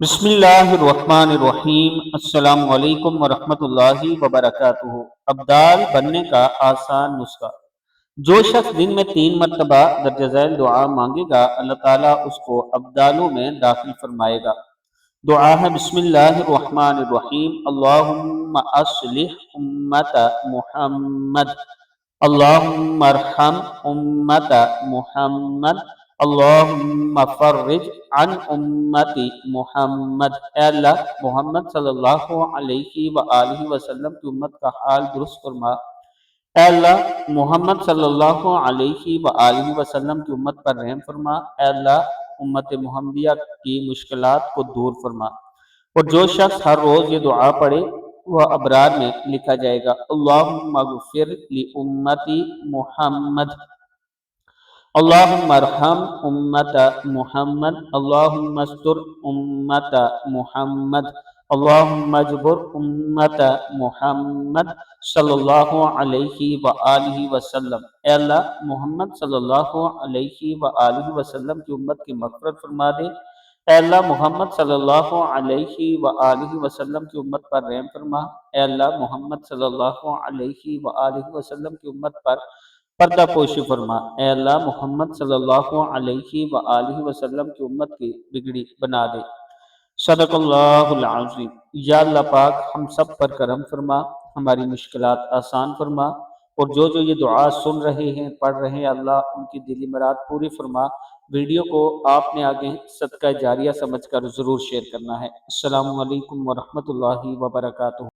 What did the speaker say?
بسم اللہ الرحمن الرحیم۔ السلام علیکم ورحمۃ اللہ وبرکاتہ۔ ابدال بننے کا آسان نسخہ۔ جو شخص دن میں 3 مرتبہ درجہ ذیل دعا مانگے گا، اللہ تعالیٰ اس کو ابدالوں میں داخل فرمائے گا۔ دعا ہے بسم اللہ الرحمن الرحیم۔ اللہم اصلح امت محمد، اللہم ارحم امت محمد، اللہم فرج عن امت محمد۔ اے اللہ محمد صلی اللہ علیہ وآلہ وسلم کی امت کا حال درست فرما۔ اے اللہ محمد صلی اللہ علیہ وآلہ وسلم کی امت پر رحم فرما۔ اے اللہ امت محمدیہ کی مشکلات کو دور فرما۔ اور جو شخص ہر روز یہ دعا پڑھے وہ ابرار میں لکھا جائے گا۔ اللہم اغفر لامتی محمد، اللہم ارحم امت محمد، اللہم استر امت محمد، اللہم اجبر امت محمد صلی اللہ علیہ وآلہ وسلم۔ اے اللہ محمد صلی اللہ علیہ وآلہ وسلم کی امت کی مغفرت فرما دے۔ اے اللہ محمد صلی اللہ علیہ وآلہ وسلم کی امت پر رحم فرما۔ اے اللہ محمد صلی اللہ علیہ وآلہ وسلم کی امت پر پردہ پوشی فرما۔ اے اللہ محمد صلی اللہ علیہ وآلہ وسلم کی امت کی بگڑی بنا دے۔ صدق اللہ العظیم۔ یا اللہ پاک ہم سب پر کرم فرما، ہماری مشکلات آسان فرما، اور جو یہ دعا سن رہے ہیں پڑھ رہے ہیں اللہ ان کی دلی مراد پوری فرما۔ ویڈیو کو آپ نے آگے صدقہ جاریہ سمجھ کر ضرور شیئر کرنا ہے۔ السلام علیکم ورحمۃ اللہ وبرکاتہ۔